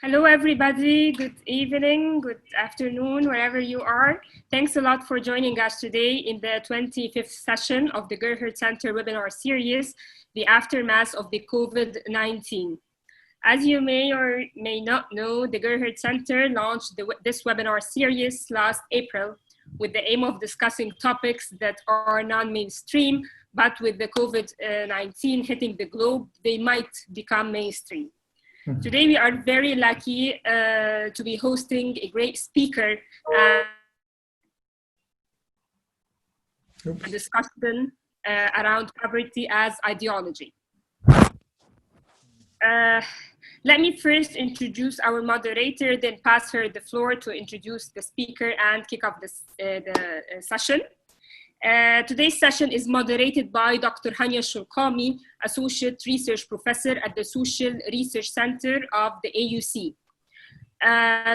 Hello, everybody. Good evening, good afternoon, wherever you are. Thanks a lot for joining us today in the 25th session of the Gerhard Center webinar series, The Aftermath of the COVID-19. As you may or may not know, the Gerhard Center launched this webinar series last April with the aim of discussing topics that are non-mainstream, but with the COVID-19 hitting the globe, they might become mainstream. Today, we are very lucky to be hosting a great speaker a discussion around poverty as ideology. Let me first introduce our moderator, then pass her the floor to introduce the speaker and kick off the session. Today's session is moderated by Dr. Hania Shulqami, Associate Research Professor at the Social Research Center of the AUC.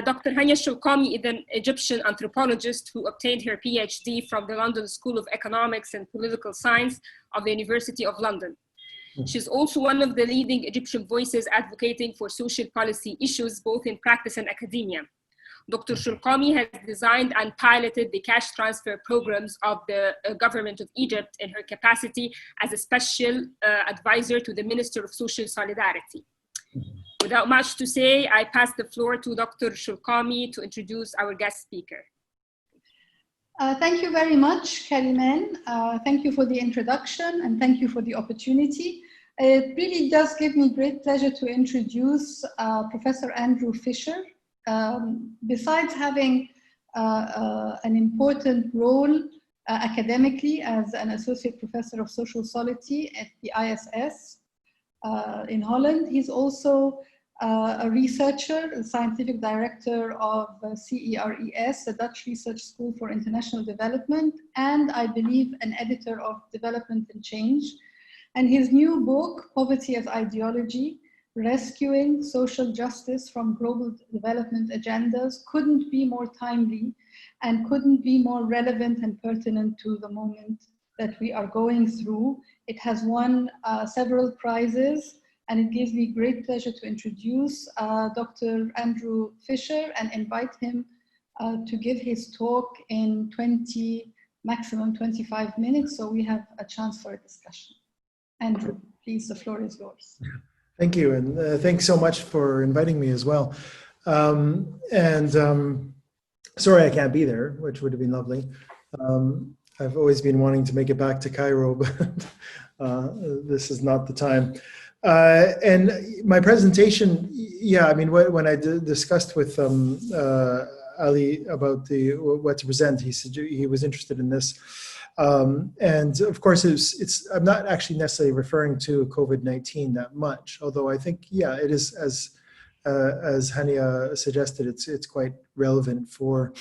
Dr. Hania Shulqami is an Egyptian anthropologist who obtained her PhD from the London School of Economics and Political Science of the University of London. She's also one of the leading Egyptian voices advocating for social policy issues, both in practice and academia. Dr. Shulqami has designed and piloted the cash transfer programs of the government of Egypt in her capacity as a special advisor to the Minister of Social Solidarity. Without much to say, I pass the floor to Dr. Shulqami to introduce our guest speaker. Thank you very much, Kariman. Thank you for the introduction and thank you for the opportunity. It really does give me great pleasure to introduce Professor Andrew Fischer. Besides having an important role academically as an associate professor of social solidarity at the ISS in Holland, he's also a researcher, a scientific director of CERES, the Dutch Research School for International Development, and I believe an editor of Development and Change. And his new book, Poverty as Ideology, Rescuing Social Justice from Global Development Agendas, couldn't be more timely and couldn't be more relevant and pertinent to the moment that we are going through. It has won several prizes, and it gives me great pleasure to introduce Dr. Andrew Fischer and invite him to give his talk in maximum 25 minutes, so we have a chance for a discussion. Andrew, please, the floor is yours. Thank you, and thanks so much for inviting me as well. Sorry I can't be there, which would have been lovely. I've always been wanting to make it back to Cairo, but this is not the time. And my presentation, yeah, I mean, when I discussed with Ali about what to present, he said he was interested in this. And of course, I'm not actually necessarily referring to COVID-19 that much, although I think, yeah, it is, as Hania suggested, it's quite relevant for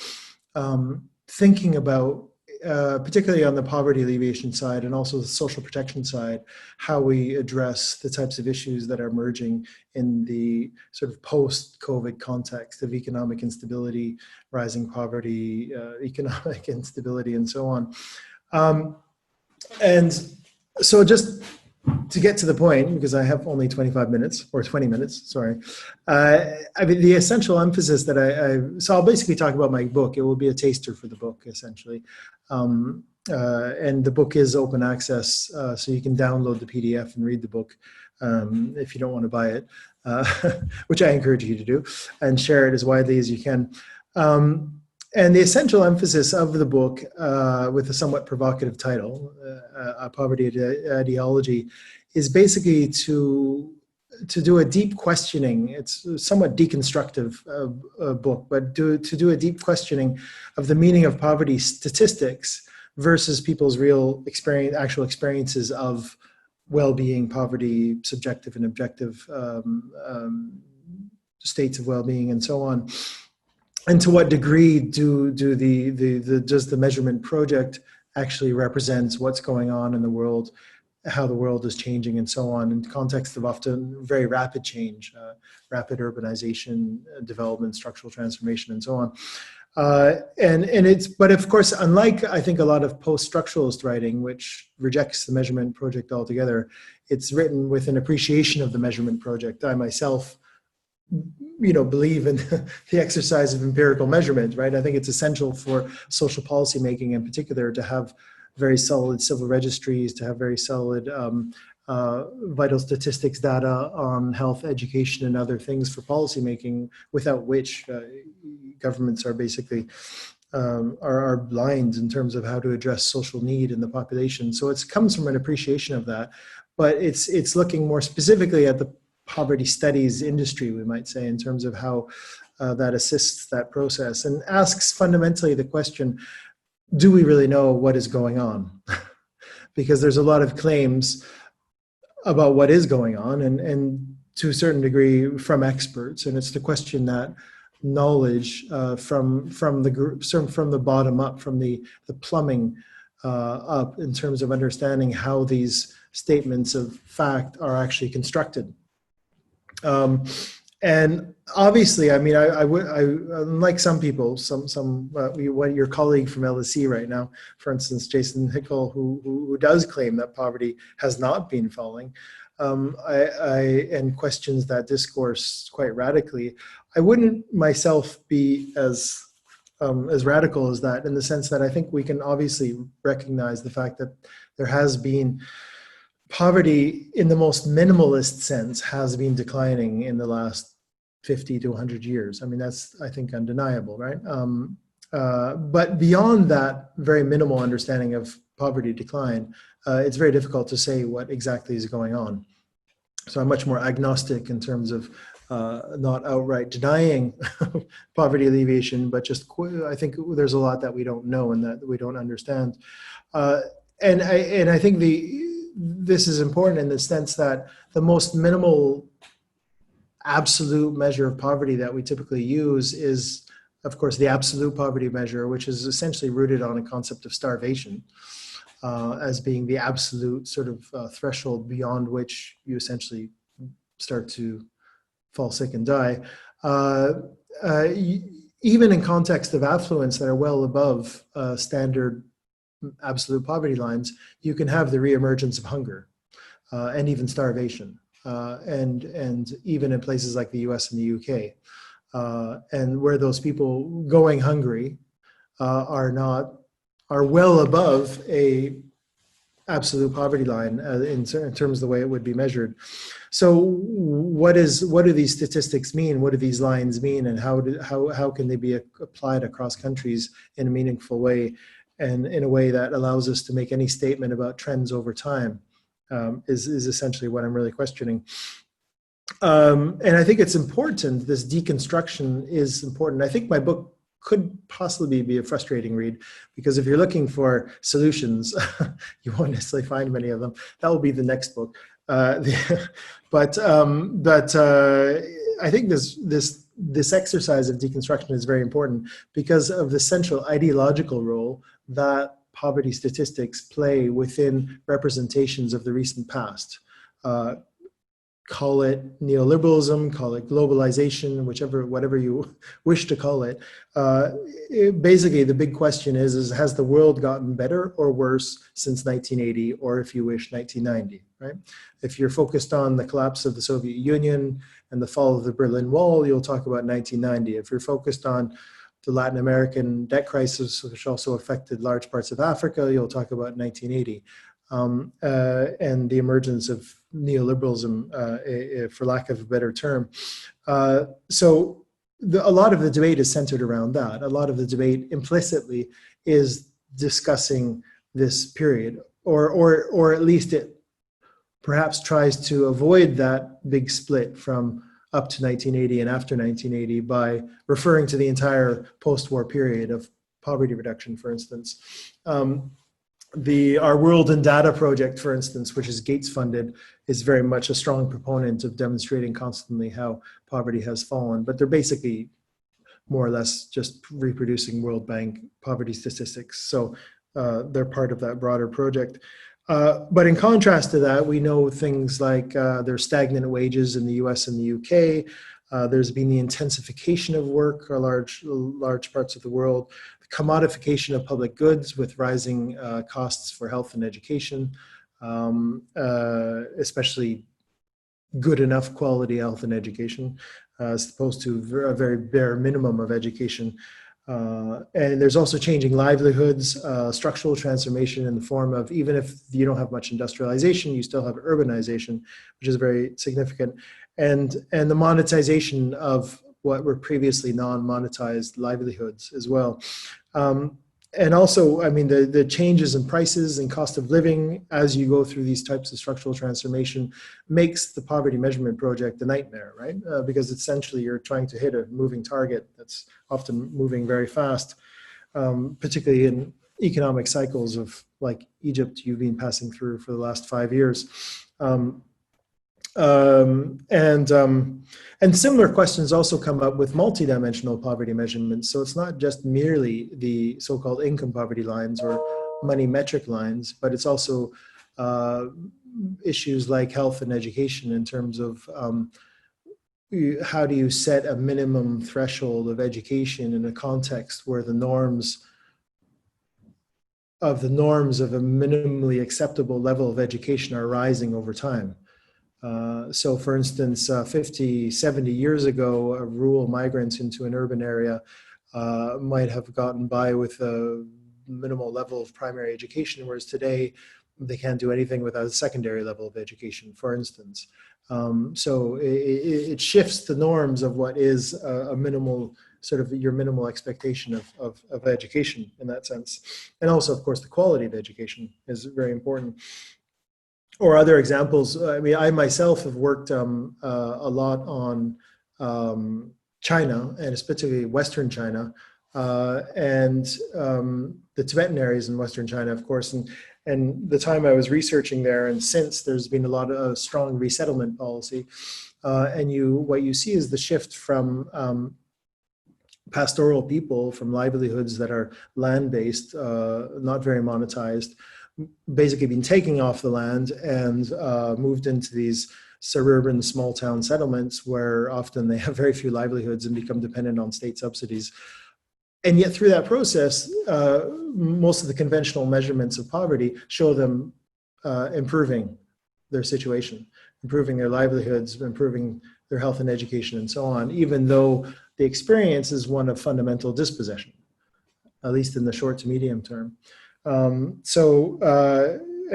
thinking about, particularly on the poverty alleviation side and also the social protection side, how we address the types of issues that are emerging in the sort of post-COVID context of economic instability, rising poverty, economic instability, and so on. And so just to get to the point, because I have only 25 minutes, or 20 minutes, sorry. I mean, the essential emphasis that so I'll basically talk about my book. It will be a taster for the book, essentially. And the book is open access, so you can download the PDF and read the book if you don't want to buy it, which I encourage you to do, and share it as widely as you can. And the essential emphasis of the book, with a somewhat provocative title, Poverty Ideology, is basically to do a deep questioning. It's a somewhat deconstructive book, but to do a deep questioning of the meaning of poverty statistics versus people's real actual experiences of well-being, poverty, subjective and objective states of well-being, and so on. And to what degree does the measurement project actually represents what's going on in the world, how the world is changing, and so on, in the context of often very rapid change, rapid urbanization, development, structural transformation, and so on. But of course, unlike I think a lot of post-structuralist writing, which rejects the measurement project altogether, it's written with an appreciation of the measurement project. I myself believe in the exercise of empirical measurement, right? I think it's essential for social policy making in particular to have very solid civil registries, to have very solid vital statistics data on health, education, and other things for policy making, without which governments are basically are blind in terms of how to address social need in the population. So it comes from an appreciation of that, but it's looking more specifically at the poverty studies industry, we might say, in terms of how that assists that process, and asks fundamentally the question, do we really know what is going on? Because there's a lot of claims about what is going on, and to a certain degree from experts, and it's the question that knowledge from the bottom up, from the plumbing up, in terms of understanding how these statements of fact are actually constructed. And obviously, I mean, I like some people, your colleague from LSE right now, for instance, Jason Hickel, who does claim that poverty has not been falling, and questions that discourse quite radically. I wouldn't myself be as radical as that, in the sense that I think we can obviously recognize the fact that there has been poverty in the most minimalist sense has been declining in the last 50 to 100 years. I mean, that's, I think, undeniable, right? But beyond that very minimal understanding of poverty decline, it's very difficult to say what exactly is going on. So I'm much more agnostic in terms of not outright denying poverty alleviation, but just I think there's a lot that we don't know and that we don't understand. And I think this is important in the sense that the most minimal absolute measure of poverty that we typically use is, of course, the absolute poverty measure, which is essentially rooted on a concept of starvation as being the absolute sort of threshold beyond which you essentially start to fall sick and die. Even in context of affluence that are well above standard absolute poverty lines, you can have the reemergence of hunger and even starvation. And even in places like the US and the UK, and where those people going hungry are well above a absolute poverty line in terms of the way it would be measured. So what do these statistics mean? What do these lines mean? And how can they be applied across countries in a meaningful way, and in a way that allows us to make any statement about trends over time? Is essentially what I'm really questioning. And I think it's important, this deconstruction is important. I think my book could possibly be a frustrating read, because if you're looking for solutions, you won't necessarily find many of them. That will be the next book. But I think this exercise of deconstruction is very important because of the central ideological role that poverty statistics play within representations of the recent past. Call it neoliberalism, call it globalization, whatever you wish to call it. Basically, the big question is has the world gotten better or worse since 1980, or if you wish, 1990, right? If you're focused on the collapse of the Soviet Union and the fall of the Berlin Wall, you'll talk about 1990. If you're focused on the Latin American debt crisis, which also affected large parts of Africa, you'll talk about 1980. And the emergence of neoliberalism, for lack of a better term. So a lot of the debate is centered around that. A lot of the debate implicitly is discussing this period, or at least it perhaps tries to avoid that big split from up to 1980 and after 1980 by referring to the entire post-war period of poverty reduction, for instance. Our World in Data project, for instance, which is Gates funded, is very much a strong proponent of demonstrating constantly how poverty has fallen, but they're basically more or less just reproducing World Bank poverty statistics. So they're part of that broader project. But in contrast to that, we know things like there's stagnant wages in the US and the UK. There's been the intensification of work in large parts of the world, the commodification of public goods with rising costs for health and education, especially good enough quality health and education, as opposed to a very bare minimum of education. And there's also changing livelihoods, structural transformation in the form of, even if you don't have much industrialization, you still have urbanization, which is very significant. And the monetization of what were previously non-monetized livelihoods as well. And also, I mean, the changes in prices and cost of living as you go through these types of structural transformation makes the poverty measurement project a nightmare, right? Because essentially you're trying to hit a moving target that's often moving very fast, particularly in economic cycles of like Egypt you've been passing through for the last 5 years. And similar questions also come up with multidimensional poverty measurements. So it's not just merely the so-called income poverty lines or money metric lines, but it's also issues like health and education in terms of how do you set a minimum threshold of education in a context where the norms of a minimally acceptable level of education are rising over time. So for instance, 50, 70 years ago, rural migrants into an urban area might have gotten by with a minimal level of primary education, whereas today they can't do anything without a secondary level of education, for instance. So it shifts the norms of what is a minimal, sort of your minimal expectation of education in that sense. And also, of course, the quality of education is very important. Or other examples, I mean, I myself have worked a lot on China, and it's particularly Western China, and the Tibetan areas in Western China, of course. And the time I was researching there, and since, there's been a lot of strong resettlement policy. And what you see is the shift from pastoral people, from livelihoods that are land-based, not very monetized, basically been taking off the land and moved into these suburban small town settlements where often they have very few livelihoods and become dependent on state subsidies. And yet through that process, most of the conventional measurements of poverty show them improving their situation, improving their livelihoods, improving their health and education and so on, even though the experience is one of fundamental dispossession, at least in the short to medium term. And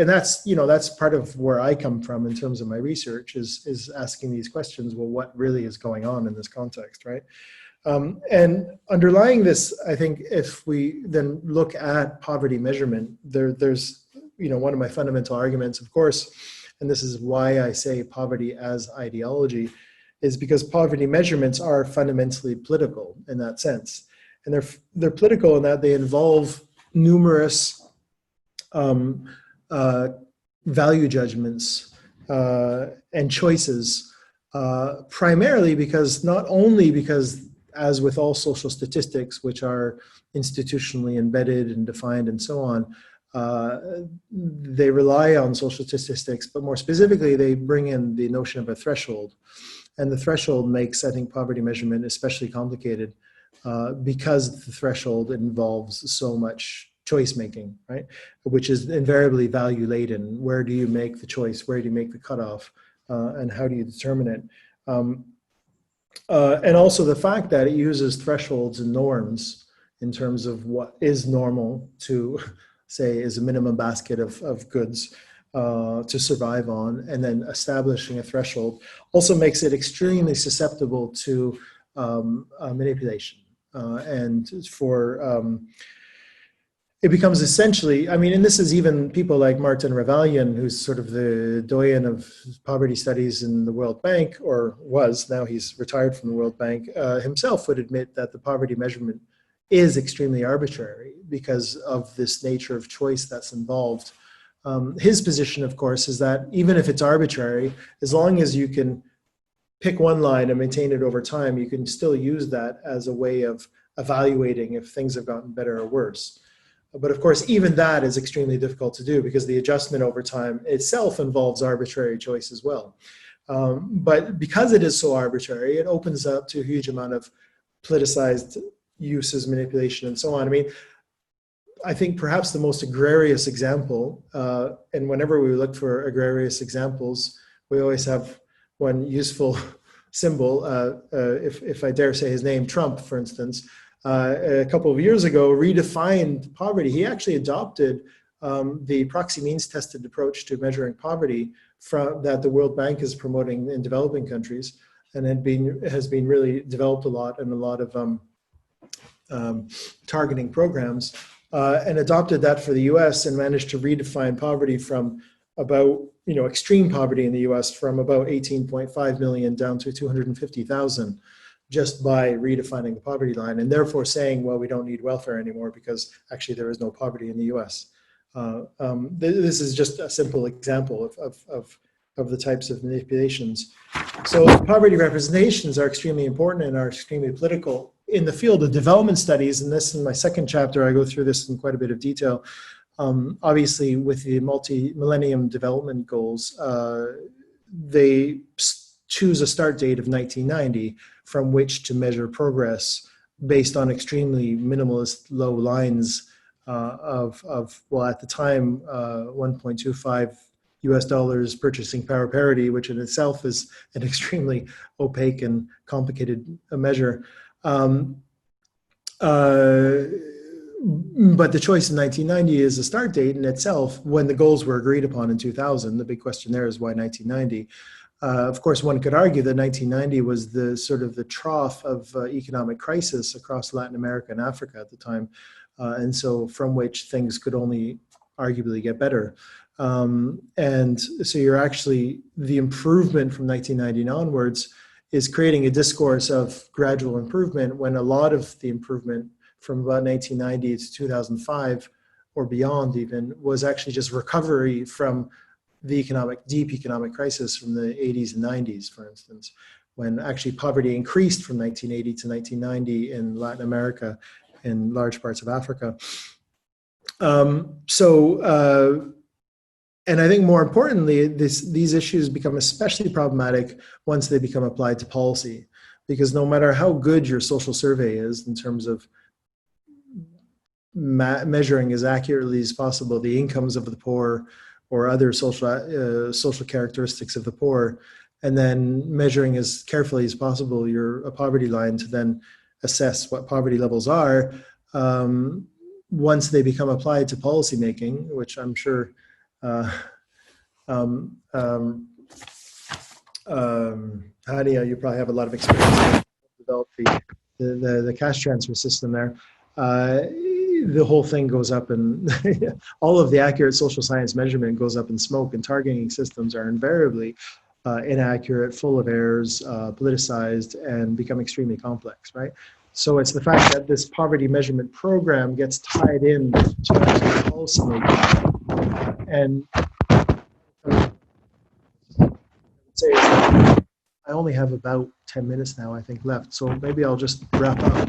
that's, that's part of where I come from in terms of my research is asking these questions. Well, what really is going on in this context, right? And underlying this, I think if we then look at poverty measurement, there's, one of my fundamental arguments, of course, and this is why I say poverty as ideology, is because poverty measurements are fundamentally political in that sense. And they're political in that they involve numerous value judgments and choices, primarily because, not only because, as with all social statistics, which are institutionally embedded and defined and so on, they rely on social statistics, but more specifically, they bring in the notion of a threshold. And the threshold makes, I think, poverty measurement especially complicated because the threshold involves so much choice making, right? Which is invariably value laden. Where do you make the choice? Where do you make the cutoff? And how do you determine it? And also the fact that it uses thresholds and norms in terms of what is normal to say is a minimum basket of goods to survive on, and then establishing a threshold also makes it extremely susceptible to manipulation. And for it becomes essentially, I mean, and this is even people like Martin Ravallion, who's sort of the doyen of poverty studies in the World Bank, or was, now he's retired from the World Bank, himself would admit that the poverty measurement is extremely arbitrary because of this nature of choice that's involved. His position, of course, is that even if it's arbitrary, as long as you can pick one line and maintain it over time, you can still use that as a way of evaluating if things have gotten better or worse. But of course, even that is extremely difficult to do because the adjustment over time itself involves arbitrary choice as well. But because it is so arbitrary, it opens up to a huge amount of politicized uses, manipulation, and so on. I mean, I think perhaps the most egregious example, and whenever we look for egregious examples, we always have one useful symbol, if I dare say his name, Trump, for instance, a couple of years ago, redefined poverty. He actually adopted the proxy means tested approach to measuring poverty that the World Bank is promoting in developing countries, and has been really developed a lot in a lot of targeting programs, and adopted that for the US and managed to redefine poverty from about, extreme poverty in the US from about 18.5 million down to 250,000 just by redefining the poverty line, and therefore saying, well, we don't need welfare anymore because actually there is no poverty in the US. This is just a simple example of the types of manipulations. So poverty representations are extremely important and are extremely political. In the field of development studies, and this in my second chapter, I go through this in quite a bit of detail. Obviously, with the Millennium Development Goals, they choose a start date of 1990 from which to measure progress based on extremely minimalist low lines well, at the time, 1.25 US dollars purchasing power parity, which in itself is an extremely opaque and complicated measure. But the choice in 1990 is a start date in itself when the goals were agreed upon in 2000. The big question there is why 1990? Of course, one could argue that 1990 was the sort of the trough of economic crisis across Latin America and Africa at the time. And so from which things could only arguably get better. And so you're actually, the improvement from 1990 onwards is creating a discourse of gradual improvement when a lot of the improvement from about 1990 to 2005 or beyond even was actually just recovery from the deep economic crisis from the 80s and 90s, for instance, when actually poverty increased from 1980 to 1990 in Latin America and large parts of Africa. And I think more importantly, these issues become especially problematic once they become applied to policy, because no matter how good your social survey is in terms of measuring as accurately as possible the incomes of the poor or other social characteristics of the poor, and then measuring as carefully as possible a poverty line to then assess what poverty levels are, once they become applied to policymaking, which I'm sure Hania, you probably have a lot of experience with develop the cash transfer system there. The whole thing goes up and all of the accurate social science measurement goes up in smoke, and targeting systems are invariably inaccurate, full of errors, politicized, and become extremely complex, right? So it's the fact that this poverty measurement program gets tied in to policy making. And I would say I only have about 10 minutes now, I think, left. So maybe I'll just wrap up.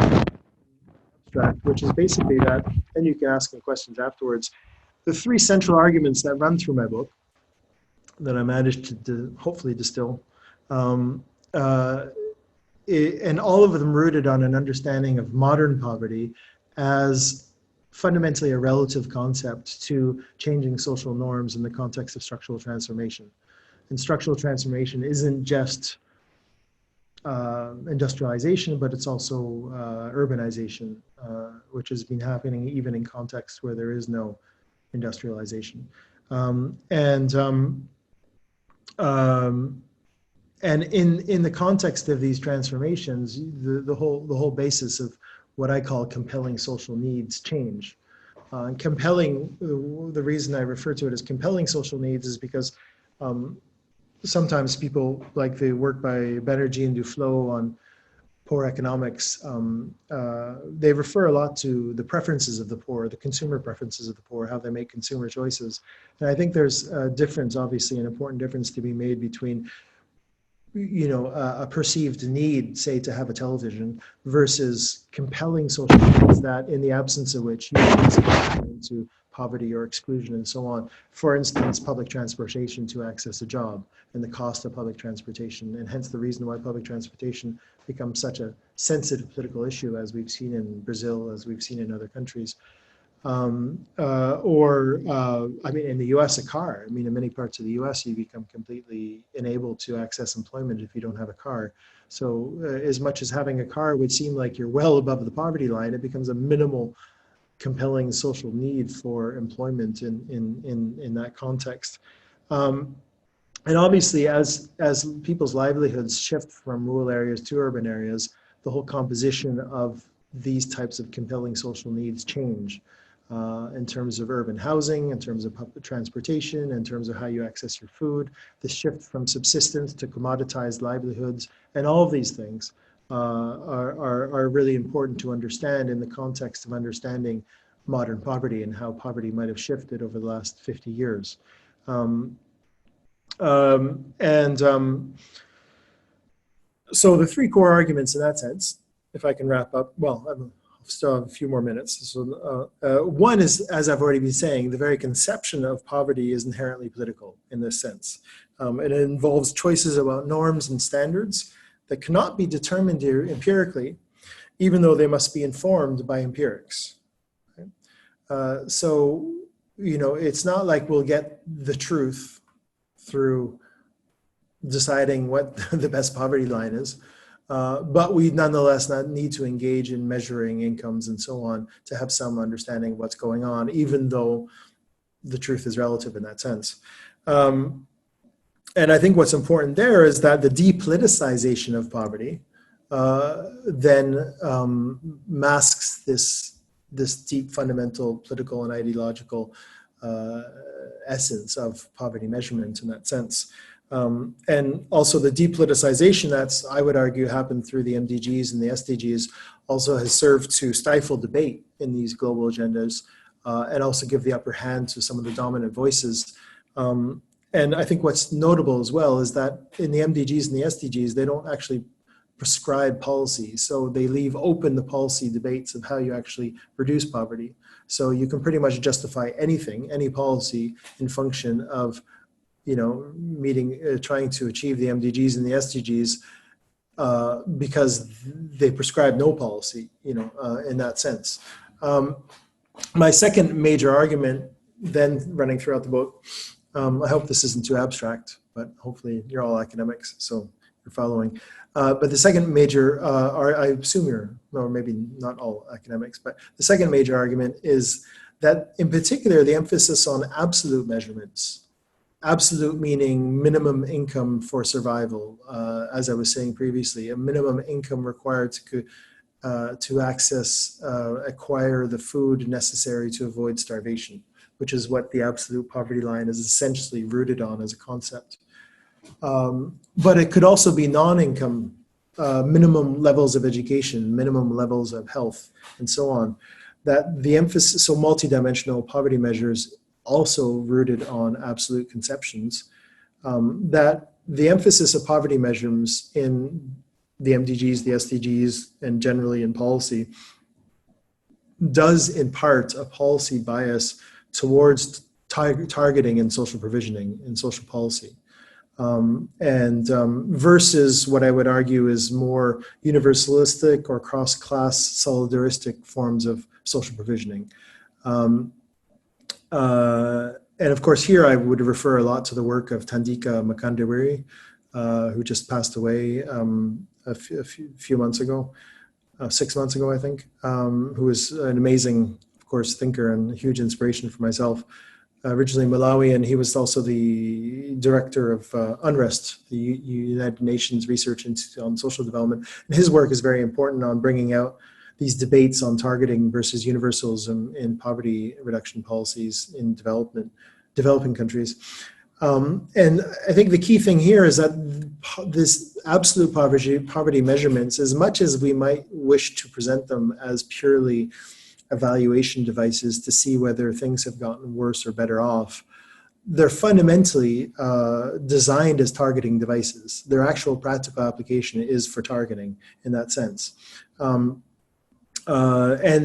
Which is basically that, and you can ask me questions afterwards. The three central arguments that run through my book that I managed to hopefully distill, and all of them rooted on an understanding of modern poverty as fundamentally a relative concept to changing social norms in the context of structural transformation. And structural transformation isn't just industrialization, but it's also urbanization, which has been happening even in contexts where there is no industrialization. And in the context of these transformations, the whole basis of what I call compelling social needs change. Compelling, the reason I refer to it as compelling social needs is because sometimes people, like the work by Banerjee and Duflo on poor economics, they refer a lot to the preferences of the poor, the consumer preferences of the poor, how they make consumer choices. And I think there's a difference, obviously an important difference to be made between, a perceived need, say, to have a television versus compelling social needs that in the absence of which you can into poverty or exclusion and so on. For instance, public transportation to access a job and the cost of public transportation, and hence the reason why public transportation becomes such a sensitive political issue, as we've seen in Brazil, as we've seen in other countries. I mean, in the US, a car. I mean, in many parts of the US, you become completely unable to access employment if you don't have a car. So as much as having a car would seem like you're well above the poverty line, it becomes a minimal compelling social need for employment in that context. And obviously, as people's livelihoods shift from rural areas to urban areas, the whole composition of these types of compelling social needs change in terms of urban housing, in terms of public transportation, in terms of how you access your food, the shift from subsistence to commoditized livelihoods, and all of these things are really important to understand in the context of understanding modern poverty and how poverty might have shifted over the last 50 years. So the three core arguments in that sense, if I can wrap up, well, I still have a few more minutes. So one is, as I've already been saying, the very conception of poverty is inherently political in this sense. It involves choices about norms and standards that cannot be determined empirically, even though they must be informed by empirics. Okay? So, you know, it's not like we'll get the truth through deciding what the best poverty line is, but we nonetheless need to engage in measuring incomes and so on to have some understanding of what's going on, even though the truth is relative in that sense. And I think what's important there is that the depoliticization of poverty then masks this deep fundamental political and ideological essence of poverty measurement in that sense. And also the depoliticization that's, I would argue, happened through the MDGs and the SDGs also has served to stifle debate in these global agendas and also give the upper hand to some of the dominant voices. And I think what's notable as well is that in the MDGs and the SDGs, they don't actually prescribe policy. So they leave open the policy debates of how you actually reduce poverty. So you can pretty much justify anything, any policy in function of, you know, trying to achieve the MDGs and the SDGs because they prescribe no policy, you know, in that sense. My second major argument, then running throughout the book, I hope this isn't too abstract, but hopefully you're all academics, so you're following. But the second major, I assume you're, or maybe not all academics, but the second major argument is that in particular, the emphasis on absolute measurements, absolute meaning minimum income for survival, as I was saying previously, a minimum income required to acquire the food necessary to avoid starvation, which is what the absolute poverty line is essentially rooted on as a concept. But it could also be non-income, minimum levels of education, minimum levels of health, and so on. That the emphasis, so multidimensional poverty measures also rooted on absolute conceptions, that the emphasis of poverty measures in the MDGs, the SDGs, and generally in policy does impart a policy bias towards targeting and social provisioning in social policy. Versus what I would argue is more universalistic or cross-class solidaristic forms of social provisioning. And of course, here I would refer a lot to the work of Thandika Makandawiri, who just passed away a few months ago, 6 months ago, I think, who was an amazing, of course, thinker and a huge inspiration for myself. Originally Malawi, and he was also the director of UNREST, the United Nations Research Institute on Social Development. And his work is very important on bringing out these debates on targeting versus universalism in poverty reduction policies in developing countries. And I think the key thing here is that this absolute poverty measurements, as much as we might wish to present them as purely evaluation devices to see whether things have gotten worse or better off, they're fundamentally designed as targeting devices. Their actual practical application is for targeting in that sense. And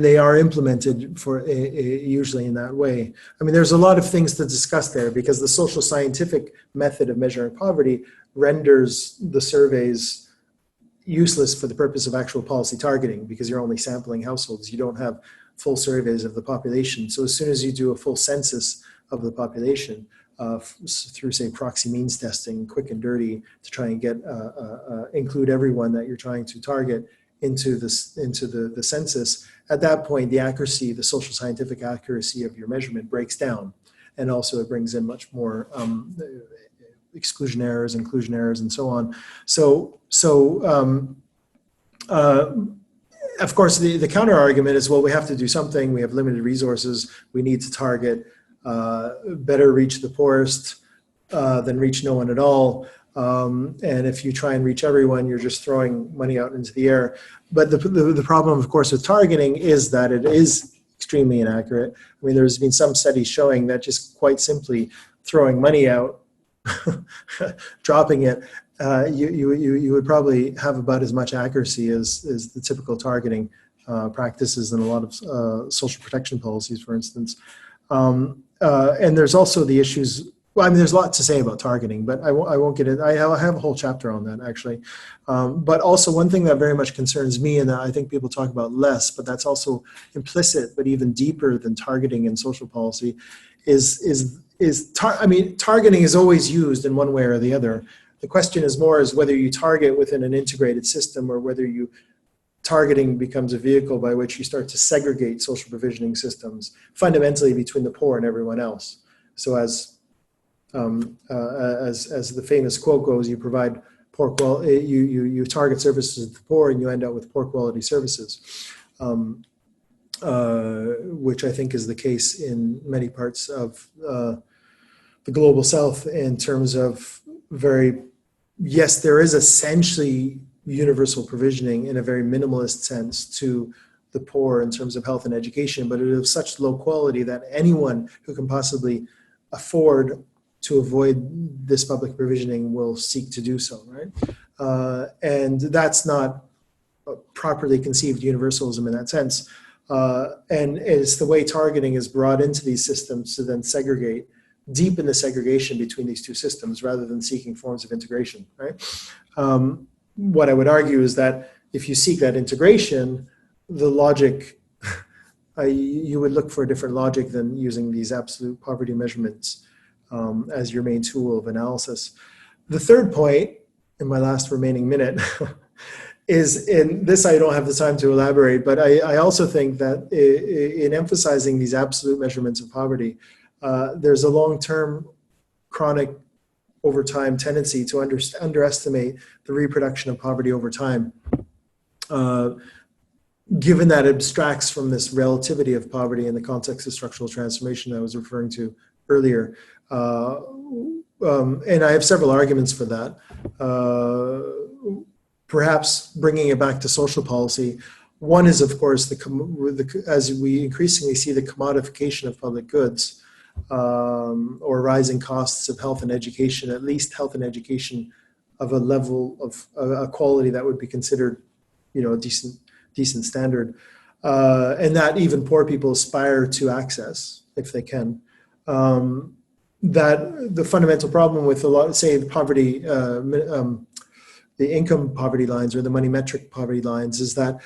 they are implemented for usually in that way. I mean, there's a lot of things to discuss there because the social scientific method of measuring poverty renders the surveys useless for the purpose of actual policy targeting because you're only sampling households. You don't have full surveys of the population. So as soon as you do a full census of the population through, say, proxy means testing, quick and dirty, to try and get include everyone that you're trying to target into the census, at that point, the accuracy, the social scientific accuracy of your measurement breaks down. And also it brings in much more exclusion errors, inclusion errors, and so on. Of course, the counter argument is, well, we have to do something. We have limited resources. We need to target, better reach the poorest than reach no one at all. And if you try and reach everyone, you're just throwing money out into the air. But the problem, of course, with targeting is that it is extremely inaccurate. I mean, there's been some studies showing that just quite simply throwing money out, dropping it, you would probably have about as much accuracy as the typical targeting practices in a lot of social protection policies, for instance. And there's also the issues. Well, I mean, there's a lot to say about targeting, but I won't get it. I have a whole chapter on that, actually. But also one thing that very much concerns me, and that I think people talk about less, but that's also implicit, but even deeper than targeting in social policy, targeting is always used in one way or the other. The question is whether you target within an integrated system, or whether targeting becomes a vehicle by which you start to segregate social provisioning systems fundamentally between the poor and everyone else. So as the famous quote goes, you provide poor quality, you target services to the poor, and you end up with poor quality services, which I think is the case in many parts of the global South in terms of yes, there is essentially universal provisioning in a very minimalist sense to the poor in terms of health and education, but it is of such low quality that anyone who can possibly afford to avoid this public provisioning will seek to do so, right? And that's not properly conceived universalism in that sense. And it's the way targeting is brought into these systems to then segregate, deepen the segregation between these two systems rather than seeking forms of integration, right? What I would argue is that if you seek that integration, the logic, you would look for a different logic than using these absolute poverty measurements as your main tool of analysis. The third point, in my last remaining minute, is, in this I don't have the time to elaborate, but I also think that in emphasizing these absolute measurements of poverty, there's a long-term chronic over time tendency to underestimate the reproduction of poverty over time, given that it abstracts from this relativity of poverty in the context of structural transformation that I was referring to earlier. And I have several arguments for that. Perhaps bringing it back to social policy, one is, of course, as we increasingly see the commodification of public goods, or rising costs of health and education, at least health and education of a level of a quality that would be considered, a decent standard, and that even poor people aspire to access if they can. That the fundamental problem with a lot, say, the poverty, the income poverty lines or the money metric poverty lines, is that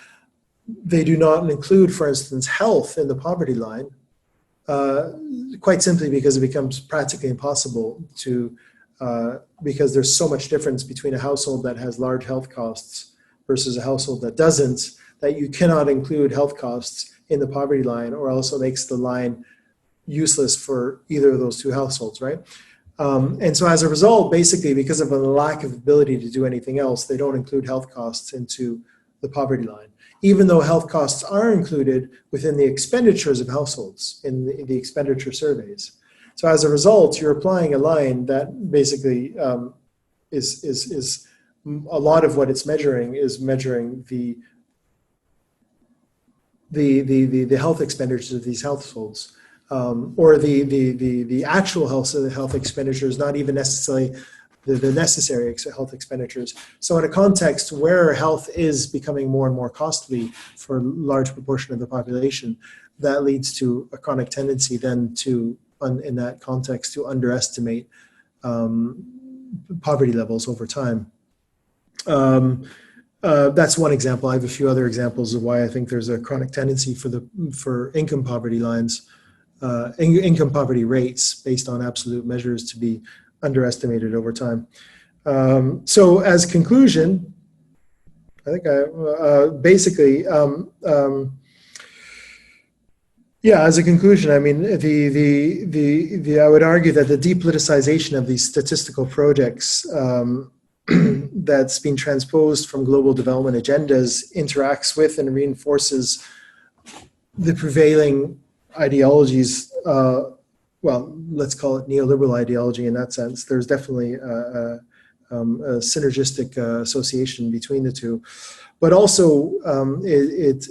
they do not include, for instance, health in the poverty line, quite simply because it becomes practically impossible to, because there's so much difference between a household that has large health costs versus a household that doesn't, that you cannot include health costs in the poverty line, or else it makes the line useless for either of those two households, right? And so as a result, basically, because of a lack of ability to do anything else, they don't include health costs into the poverty line, even though health costs are included within the expenditures of households in the expenditure surveys. So as a result, you're applying a line that basically is a lot of what it's measuring is measuring the health expenditures of these households, or the actual health expenditures, not even necessarily the necessary health expenditures. So in a context where health is becoming more and more costly for a large proportion of the population, that leads to a chronic tendency then to, in that context, to underestimate poverty levels over time. That's one example. I have a few other examples of why I think there's a chronic tendency for income poverty lines, income poverty rates based on absolute measures to be underestimated over time. So as conclusion, I think as a conclusion, I mean, I would argue that the depoliticization of these statistical projects that's been transposed from global development agendas interacts with and reinforces the prevailing ideologies. Well, let's call it neoliberal ideology in that sense. There's definitely a synergistic association between the two, but also it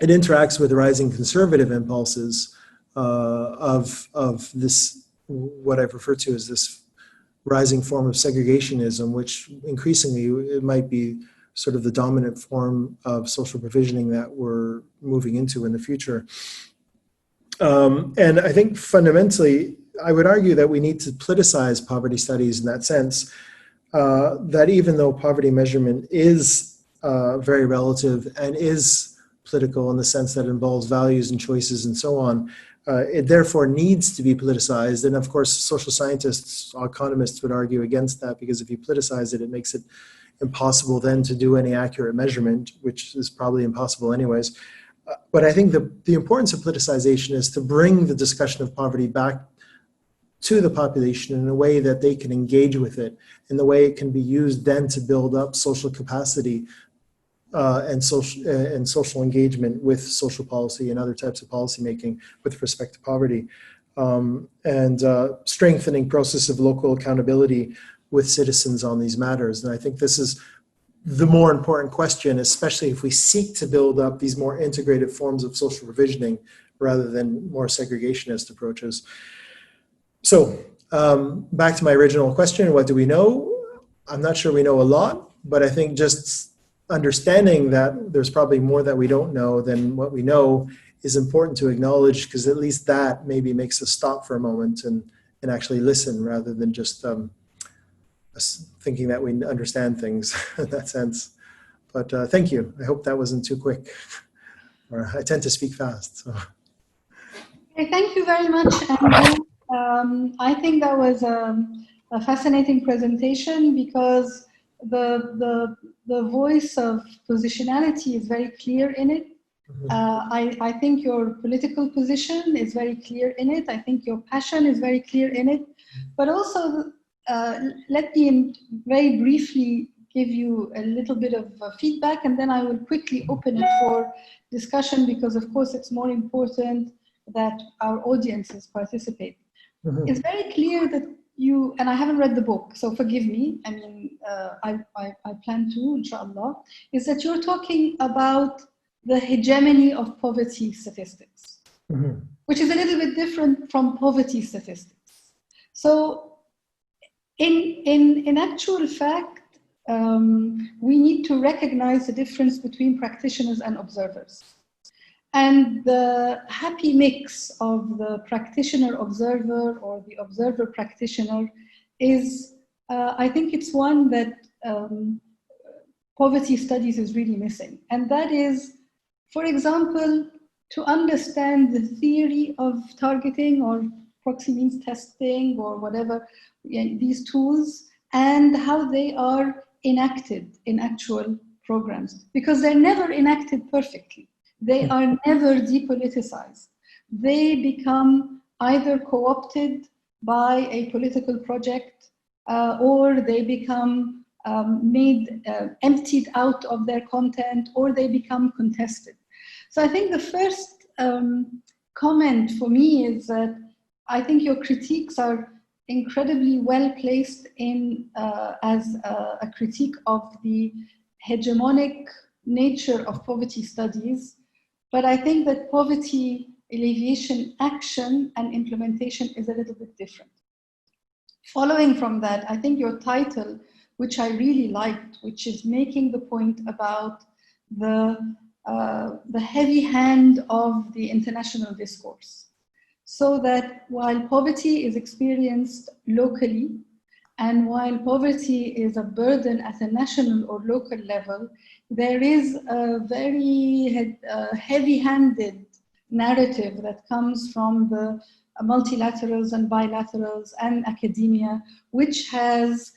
interacts with rising conservative impulses of this, what I've referred to as this rising form of segregationism, which increasingly it might be sort of the dominant form of social provisioning that we're moving into in the future. And I think fundamentally, I would argue that we need to politicize poverty studies in that sense, that even though poverty measurement is very relative and is political in the sense that it involves values and choices and so on, it therefore needs to be politicized. And of course, social scientists, economists would argue against that, because if you politicize it, it makes it impossible then to do any accurate measurement, which is probably impossible anyways. But I think the importance of politicization is to bring the discussion of poverty back to the population in a way that they can engage with it, in the way it can be used then to build up social capacity and social engagement with social policy and other types of policy making with respect to poverty, and strengthening process of local accountability with citizens on these matters. And I think this is the more important question, especially if we seek to build up these more integrated forms of social provisioning rather than more segregationist approaches. So back to my original question, what do we know? I'm not sure we know a lot, but I think just understanding that there's probably more that we don't know than what we know is important to acknowledge, because at least that maybe makes us stop for a moment and actually listen rather than just thinking that we understand things in that sense. But thank you. I hope that wasn't too quick. Or I tend to speak fast. So. Okay, thank you very much, Andrew. I think that was a fascinating presentation, because the voice of positionality is very clear in it. I think your political position is very clear in it. I think your passion is very clear in it. But also, let me very briefly give you a little bit of feedback, and then I will quickly open it for discussion, because of course it's more important that our audiences participate. It's very clear that you, and I haven't read the book, so forgive me, I mean, I plan to, inshallah, is that you're talking about the hegemony of poverty statistics, which is a little bit different from poverty statistics. So in actual fact, we need to recognize the difference between practitioners and observers. And the happy mix of the practitioner-observer or the observer-practitioner is, I think it's one that poverty studies is really missing. And that is, for example, to understand the theory of targeting or proxy means testing or whatever, these tools, and how they are enacted in actual programs, because they're never enacted perfectly. They are never depoliticized. They become either co-opted by a political project or they become emptied out of their content, or they become contested. So I think the first comment for me is that I think your critiques are incredibly well placed in as a critique of the hegemonic nature of poverty studies. But I think that poverty alleviation action and implementation is a little bit different. Following from that, I think your title, which I really liked, which is making the point about the heavy hand of the international discourse. So that while poverty is experienced locally, And while poverty is a burden at a national or local level, there is a very heavy-handed narrative that comes from the multilaterals and bilaterals and academia, which has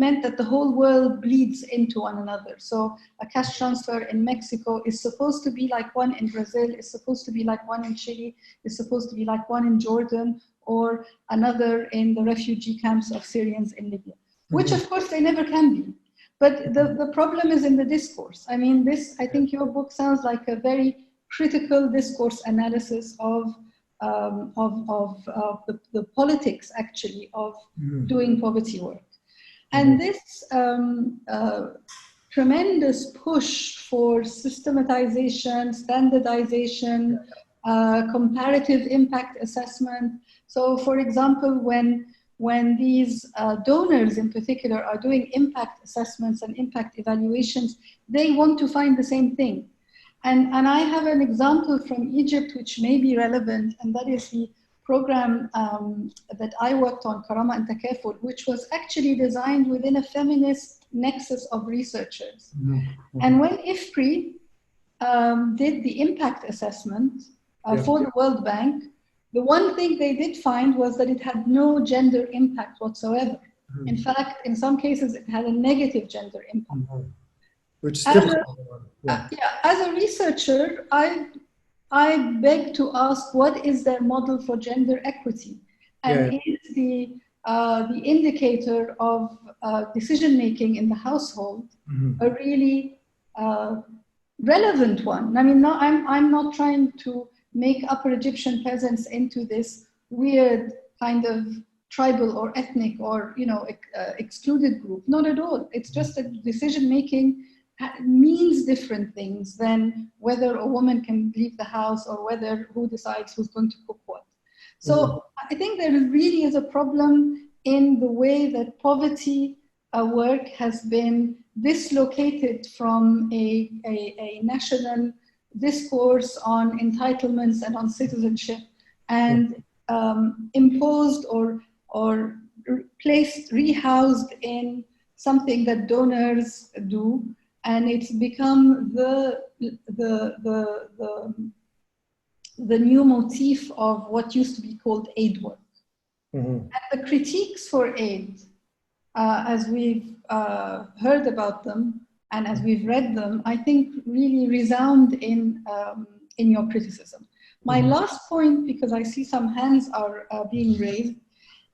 meant that the whole world bleeds into one another. So a cash transfer in Mexico is supposed to be like one in Brazil, is supposed to be like one in Chile, is supposed to be like one in Jordan, or another in the refugee camps of Syrians in Libya, which of course they never can be. But the problem is in the discourse. I mean, I think your book sounds like a very critical discourse analysis of the politics, actually, of doing poverty work. And this tremendous push for systematization, standardization, comparative impact assessment. So, for example, when these donors in particular are doing impact assessments and impact evaluations, they want to find the same thing. And I have an example from Egypt which may be relevant, and that is the program that I worked on, Karama and Takaful, which was actually designed within a feminist nexus of researchers. And when IFPRI did the impact assessment for the World Bank, the one thing they did find was that it had no gender impact whatsoever. In fact, in some cases, it had a negative gender impact. Which is different. As a researcher, I beg to ask, what is their model for gender equity? And is the indicator of decision-making in the household a really relevant one? I mean, no, I'm not trying to make Upper Egyptian peasants into this weird kind of tribal or ethnic or, excluded group. Not at all. It's just that decision-making means different things than whether a woman can leave the house or who decides who's going to cook what. So I think there really is a problem in the way that poverty work has been dislocated from a national discourse on entitlements and on citizenship and imposed or rehoused in something that donors do. And it's become the new motif of what used to be called aid work. And the critiques for aid, as we've heard about them and as we've read them, I think really resound in your criticism. My last point, because I see some hands are being raised,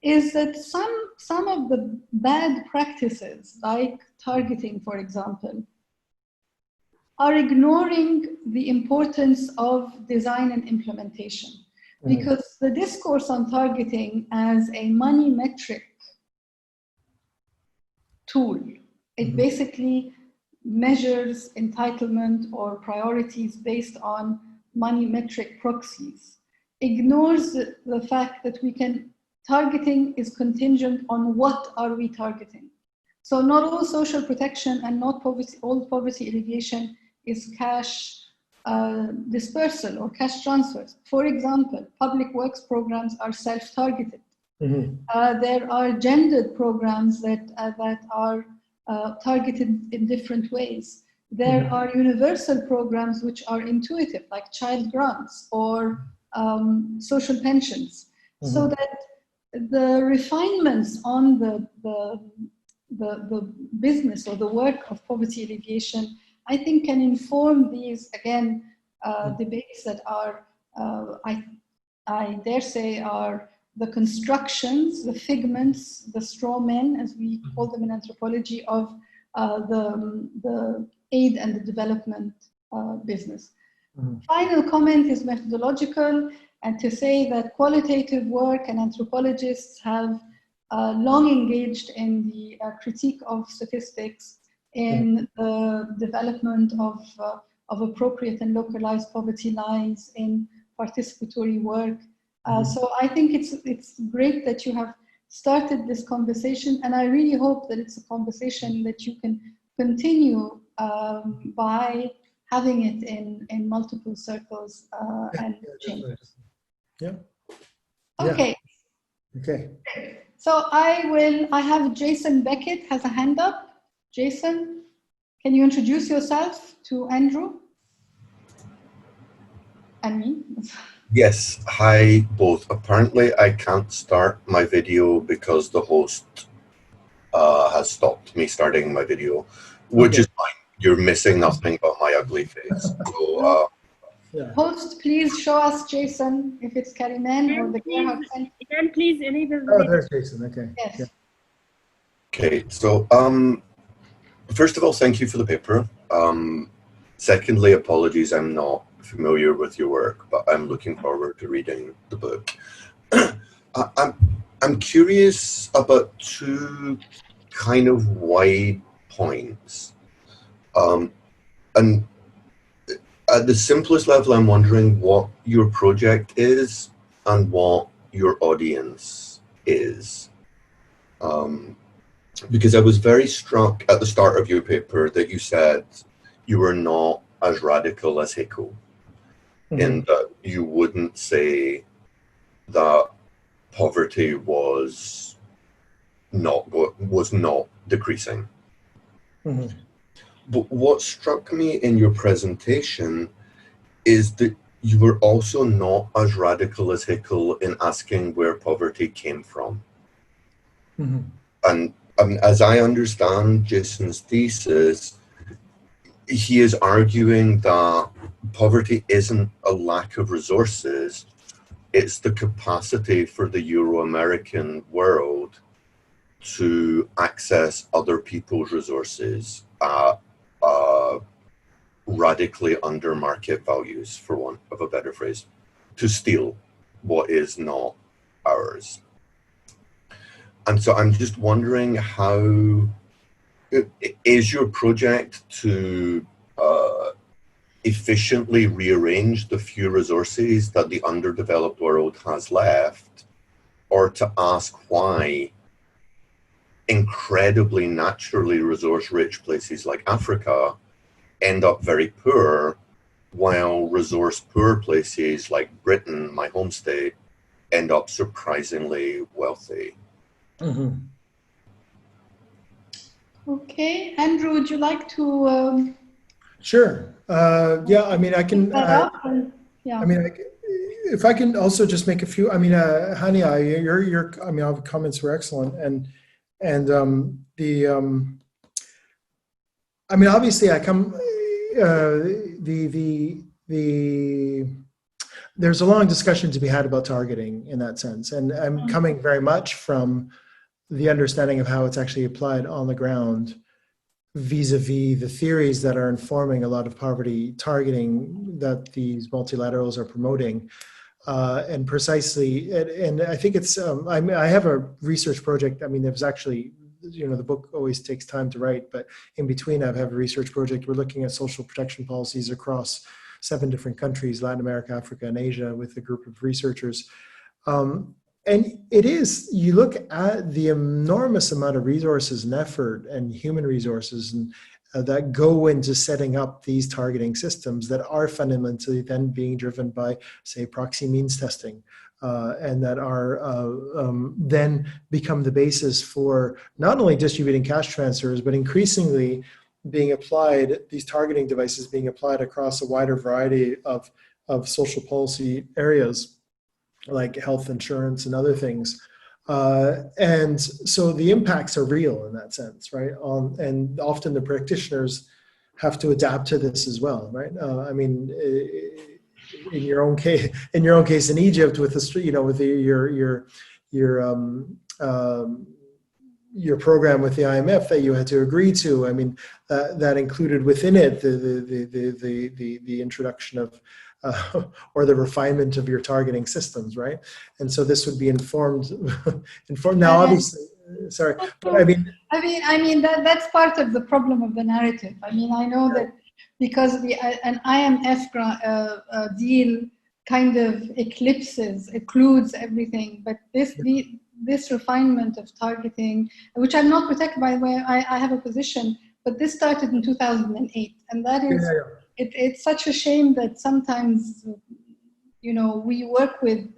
is that some of the bad practices, like targeting, for example, are ignoring the importance of design and implementation. Because the discourse on targeting as a money metric tool, it basically measures entitlement or priorities based on money metric proxies, ignores the fact that targeting is contingent on what are we targeting. So not all social protection and not all poverty alleviation is cash dispersal or cash transfers. For example, public works programs are self-targeted. There are gendered programs that are targeted in different ways. There are universal programs which are intuitive, like child grants or social pensions. So that the refinements on the business or the work of poverty alleviation, I think, can inform these, again, debates that are, I dare say, are the constructions, the figments, the straw men, as we call them in anthropology, of the aid and the development business. Final comment is methodological, and to say that qualitative work and anthropologists have long engaged in the critique of statistics in the development of appropriate and localized poverty lines in participatory work. So I think it's great that you have started this conversation, and I really hope that it's a conversation that you can continue by having it in multiple circles and chambers. Yeah. Okay. Okay. So I have Jason Beckett has a hand up. Jason, can you introduce yourself to Andrew and me? Yes, hi both. Apparently I can't start my video because the host has stopped me starting my video, which is fine. You're missing nothing but my ugly face. So, Yeah. Host, please show us Jason, if it's Kariman or the Gerhard Center. Again, please enable the Oh, video. there's Jason. Okay. Yes. Yeah. okay, so first of all, thank you for the paper. Secondly, apologies, I'm not familiar with your work, but I'm looking forward to reading the book. I'm curious about two kind of wide points. And at the simplest level, I'm wondering what your project is and what your audience is. Because I was very struck at the start of your paper that you said you were not as radical as Hickel, in that you wouldn't say that poverty was not decreasing. But what struck me in your presentation is that you were also not as radical as Hickel in asking where poverty came from. And as I understand Jason's thesis, he is arguing that poverty isn't a lack of resources, it's the capacity for the Euro-American world to access other people's resources at radically under market values, for want of a better phrase, to steal what is not ours. And so I'm just wondering, how is your project to efficiently rearrange the few resources that the underdeveloped world has left, or to ask why incredibly naturally resource-rich places like Africa end up very poor, while resource-poor places like Britain, my home state, end up surprisingly wealthy? Okay, Andrew, would you like to? Sure. Yeah, I mean, I can. Yeah. I mean, if I can also just make a few. I mean, Hania, your I mean, all the comments were excellent, and I mean, obviously, I come. There's a long discussion to be had about targeting in that sense, and I'm coming very much from the understanding of how it's actually applied on the ground, vis-a-vis the theories that are informing a lot of poverty targeting that these multilaterals are promoting, and precisely. And I think it's. I have a research project. I mean, there's actually. You know, the book always takes time to write, but in between I have a research project. We're looking at social protection policies across 7 different countries, Latin America, Africa, and Asia, with a group of researchers. And it is, you look at the enormous amount of resources and effort and human resources and that go into setting up these targeting systems that are fundamentally then being driven by, say, proxy means testing. And that are then become the basis for not only distributing cash transfers, but increasingly being applied, these targeting devices being applied across a wider variety of social policy areas, like health insurance and other things. And so the impacts are real in that sense, right? And often the practitioners have to adapt to this as well, right? I mean, in your own case in Egypt, with the, you know, with your program with the IMF that you had to agree to. I mean, that included within it the introduction of or the refinement of your targeting systems, right? And so this would be informed now, obviously. Sorry, but I mean that's part of the problem of the narrative. I mean, I know that because an IMF deal kind of occludes everything, but this refinement of targeting, which I'm not protected by the way, I have a position, but this started in 2008, and that is it's such a shame that sometimes, you know, we work with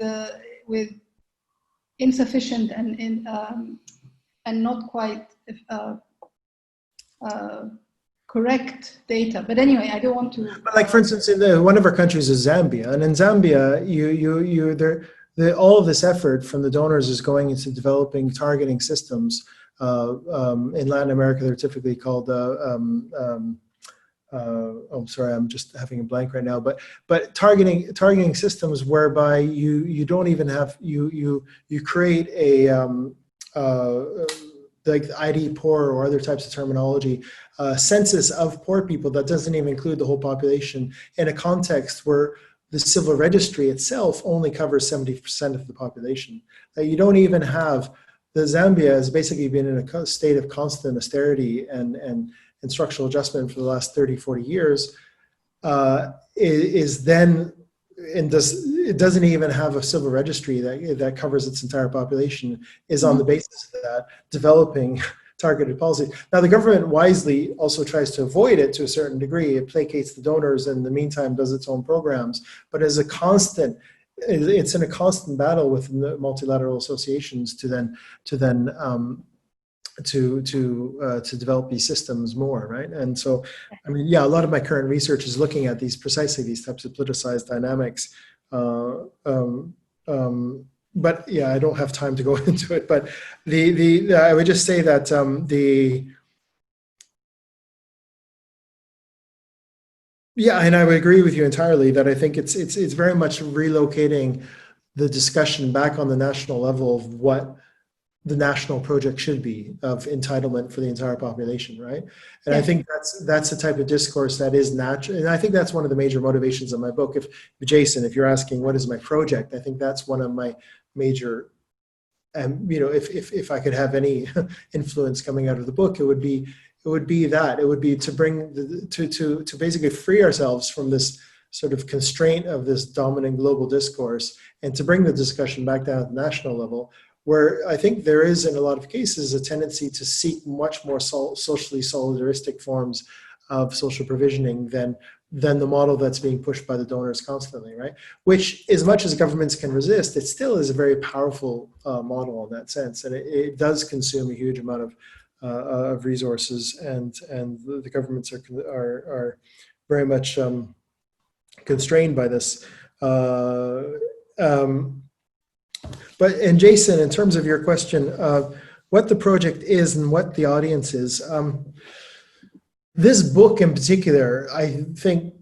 insufficient and not quite correct data. But anyway, I don't want to. But like, for instance, in one of our countries is Zambia, and in Zambia, all of this effort from the donors is going into developing targeting systems. In Latin America, they're typically called. I'm sorry, I'm just having a blank right now. But targeting systems whereby you don't even have you create a like ID poor or other types of terminology, census of poor people that doesn't even include the whole population in a context where the civil registry itself only covers 70% of the population. You don't even have, the Zambia has basically been in a state of constant austerity and structural adjustment for the last 30, 40 years, it doesn't even have a civil registry that covers its entire population, is on the basis of that developing targeted policies. Now, the government wisely also tries to avoid it to a certain degree. It placates the donors and in the meantime does its own programs, but it's in a constant battle with the multilateral associations to develop these systems more, right? And so, I mean, yeah, a lot of my current research is looking at precisely these types of politicized dynamics. But yeah, I don't have time to go into it. But I would just say that yeah, and I would agree with you entirely that I think it's very much relocating the discussion back on the national level of what the national project should be of entitlement for the entire population, right? And I think that's the type of discourse that is natural. And I think that's one of the major motivations of my book. Jason, if you're asking what is my project, I think that's one of my major, if I could have any influence coming out of the book, it would be to bring to basically free ourselves from this sort of constraint of this dominant global discourse and to bring the discussion back down at the national level, where I think there is, in a lot of cases, a tendency to seek much more socially solidaristic forms of social provisioning than the model that's being pushed by the donors constantly, right? Which, as much as governments can resist, it still is a very powerful model in that sense, and it does consume a huge amount of resources, and the governments are very much constrained by this. And Jason, in terms of your question of what the project is and what the audience is, this book in particular, I think,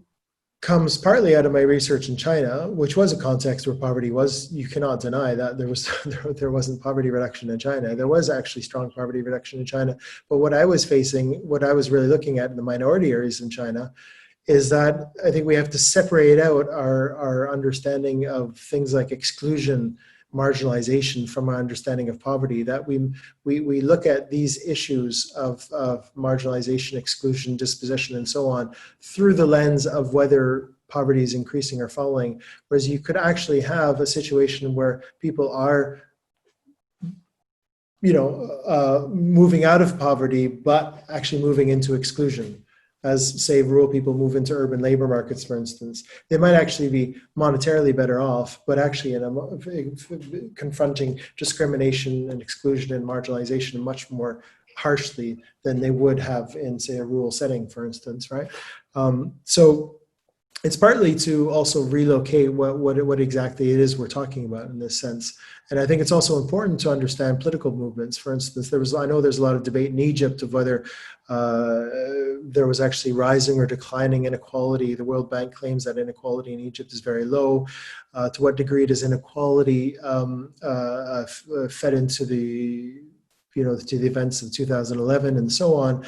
comes partly out of my research in China, which was a context where poverty was, you cannot deny that there wasn't poverty reduction in China. There was actually strong poverty reduction in China. But what I was really looking at in the minority areas in China, is that I think we have to separate out our understanding of things like exclusion, marginalization from our understanding of poverty, that we look at these issues of marginalization, exclusion, dispossession, and so on through the lens of whether poverty is increasing or falling, whereas you could actually have a situation where people are moving out of poverty, but actually moving into exclusion. As, say, rural people move into urban labor markets, for instance, they might actually be monetarily better off, but actually confronting discrimination and exclusion and marginalization much more harshly than they would have in, say, a rural setting, for instance, right? So it's partly to also relocate what exactly it is we're talking about in this sense. And I think it's also important to understand political movements. For instance, I know there's a lot of debate in Egypt of whether there was actually rising or declining inequality. The World Bank claims that inequality in Egypt is very low. To what degree does inequality fed into the events of 2011 and so on?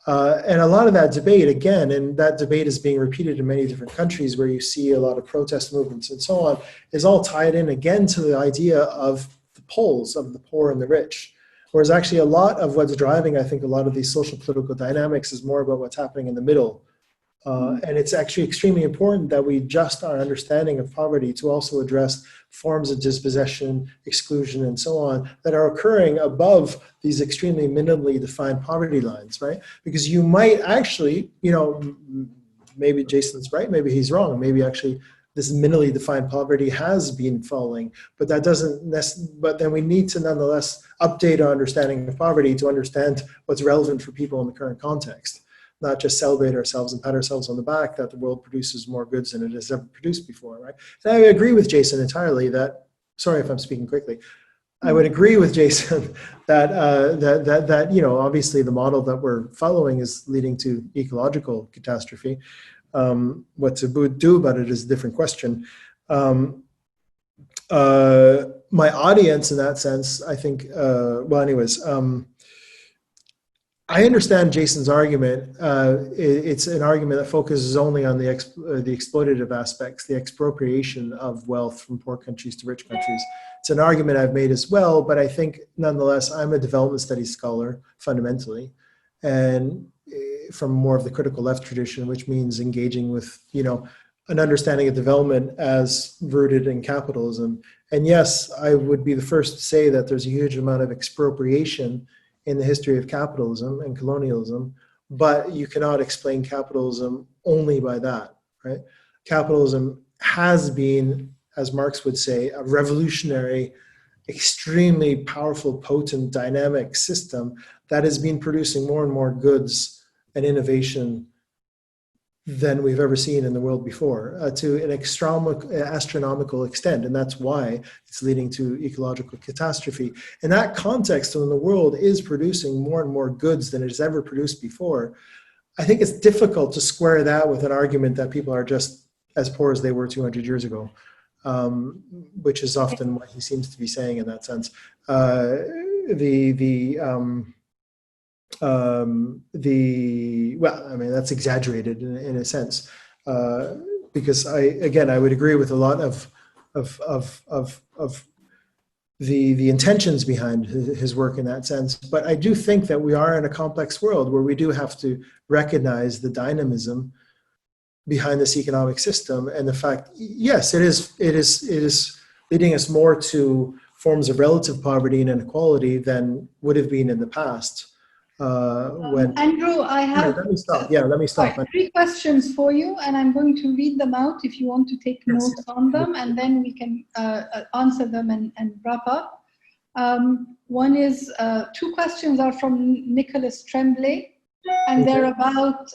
And a lot of that debate, again, and that debate is being repeated in many different countries where you see a lot of protest movements and so on, is all tied in again to the idea of the poles of the poor and the rich. Whereas actually a lot of what's driving, I think, a lot of these social political dynamics is more about what's happening in the middle. And it's actually extremely important that we adjust our understanding of poverty to also address forms of dispossession, exclusion, and so on that are occurring above these extremely minimally defined poverty lines, right? Because you might actually, maybe Jason's right, maybe he's wrong, maybe actually this minimally defined poverty has been falling, but that doesn't but then we need to nonetheless update our understanding of poverty to understand what's relevant for people in the current context, not just celebrate ourselves and pat ourselves on the back that the world produces more goods than it has ever produced before, right? And I agree with Jason entirely that, sorry if I'm speaking quickly, I would agree with Jason that, that you know, obviously the model that we're following is leading to ecological catastrophe. What to do about it is a different question. My audience in that sense, I think, well, anyways, I understand Jason's argument. It's an argument that focuses only on the exploitative aspects, the expropriation of wealth from poor countries to rich countries. It's an argument I've made as well, but I think nonetheless, I'm a development studies scholar fundamentally, and from more of the critical left tradition, which means engaging with, you know, an understanding of development as rooted in capitalism. And yes, I would be the first to say that there's a huge amount of expropriation in the history of capitalism and colonialism, but you cannot explain capitalism only by that, right? Capitalism has been, as Marx would say, a revolutionary, extremely powerful, potent, dynamic system that has been producing more and more goods and innovation than we've ever seen in the world before, to an astronomical extent. And that's why it's leading to ecological catastrophe. In that context, when the world is producing more and more goods than it has ever produced before, I think it's difficult to square that with an argument that people are just as poor as they were 200 years ago, which is often what he seems to be saying in that sense. Well, I mean, that's exaggerated in a sense, because I would agree with a lot of the intentions behind his work in that sense. But I do think that we are in a complex world where we do have to recognize the dynamism behind this economic system, and the fact, yes, it is leading us more to forms of relative poverty and inequality than would have been in the past. Andrew, I have let me stop. Yeah, let me stop. 3 questions for you, and I'm going to read them out if you want to take notes on them, and then we can answer them and wrap up. One is, 2 questions are from Nicholas Tremblay, and they're about,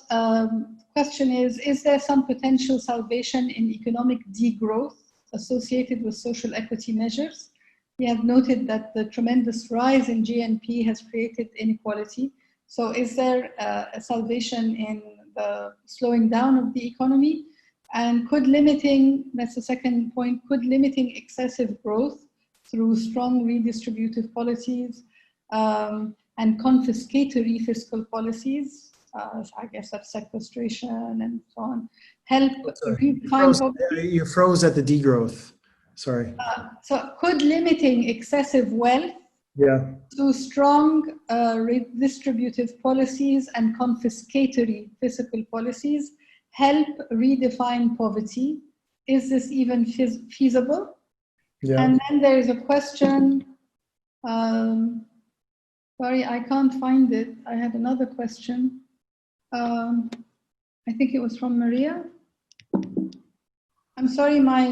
question is there some potential salvation in economic degrowth associated with social equity measures? We have noted that the tremendous rise in GNP has created inequality. So is there a salvation in the slowing down of the economy? And could limiting, that's the second point, could limiting excessive growth through strong redistributive policies and confiscatory fiscal policies, I guess that's sequestration and so on, help redefine poverty? You froze at the degrowth. Sorry. So could limiting excessive wealth through strong redistributive policies and confiscatory fiscal policies help redefine poverty? Is this even feasible? Yeah. And then there is a question, sorry, I can't find it. I had another question. I think it was from Maria. I'm sorry, my,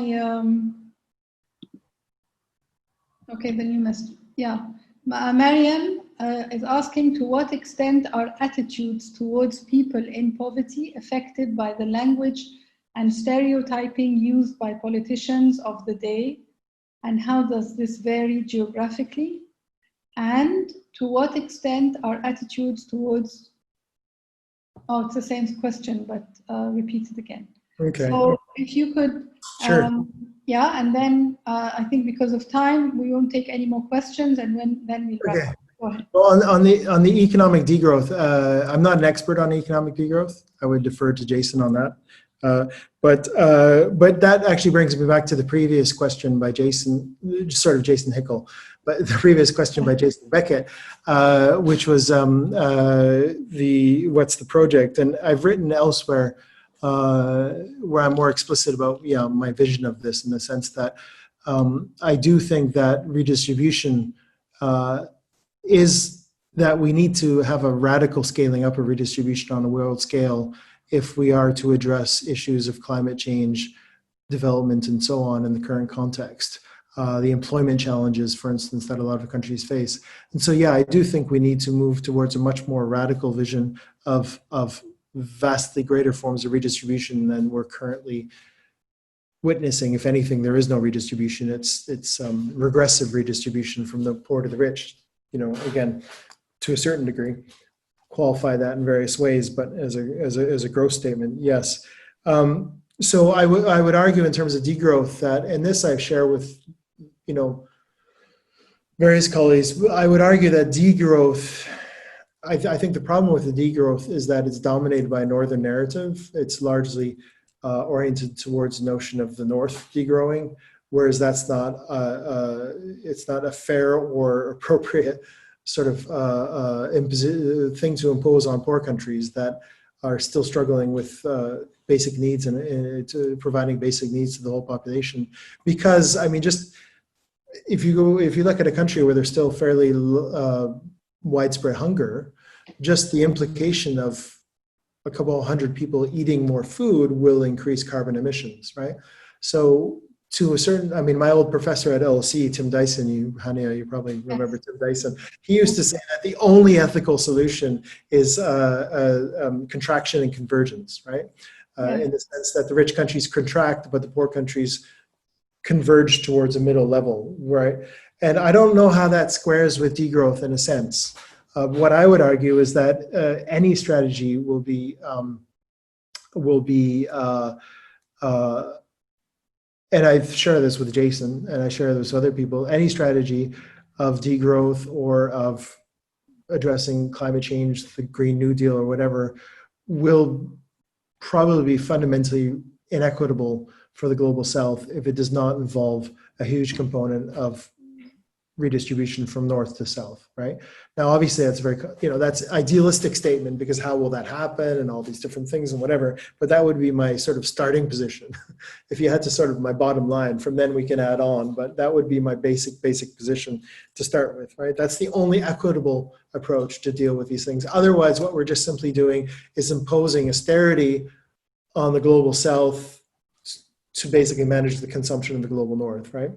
okay, the new message. Yeah, Mariam is asking, to what extent are attitudes towards people in poverty affected by the language and stereotyping used by politicians of the day? And how does this vary geographically? And to what extent are attitudes towards, oh, it's the same question, but repeated again. Okay. So if you could, yeah, and then I think because of time, we won't take any more questions, and then we'll wrap up. Go ahead. Well, on the economic degrowth, I'm not an expert on economic degrowth. I would defer to Jason on that. But that actually brings me back to the previous question by Jason, sort of Jason Hickel, but the previous question by Jason Beckett, which was what's the project? And I've written elsewhere where I'm more explicit about my vision of this, in the sense that I do think that redistribution is that we need to have a radical scaling up of redistribution on a world scale if we are to address issues of climate change, development and so on in the current context. The employment challenges, for instance, that a lot of countries face. And so, yeah, I do think we need to move towards a much more radical vision of vastly greater forms of redistribution than we're currently witnessing. If anything, there is no redistribution. It's regressive redistribution from the poor to the rich. You know, again, to a certain degree, qualify that in various ways, but as a growth statement, yes. So I would argue in terms of degrowth that, and this I've shared with, you know, various colleagues, I would argue that degrowth, I think the problem with the degrowth is that it's dominated by a northern narrative. It's largely oriented towards the notion of the North degrowing, whereas that's not it's not a fair or appropriate sort of thing to impose on poor countries that are still struggling with basic needs and providing basic needs to the whole population. Because I mean, just if you look at a country where there's still fairly widespread hunger, just the implication of a couple hundred people eating more food will increase carbon emissions, right? So to a certain, I mean, my old professor at LSE, Tim Dyson, Hania, you probably remember Tim Dyson, he used to say that the only ethical solution is contraction and convergence, right? In the sense that the rich countries contract, but the poor countries converge towards a middle level, right? And I don't know how that squares with degrowth in a sense. What I would argue is that any strategy will be and I share this with Jason, and I share this with other people, any strategy of degrowth or of addressing climate change, the Green New Deal or whatever, will probably be fundamentally inequitable for the global South if it does not involve a huge component of redistribution from north to south, right? Now, obviously that's very, that's an idealistic statement because how will that happen and all these different things and whatever, but that would be my sort of starting position. If you had to sort of my bottom line, from then we can add on, but that would be my basic position to start with, right? That's the only equitable approach to deal with these things. Otherwise, what we're just simply doing is imposing austerity on the global South to basically manage the consumption of the global North, right?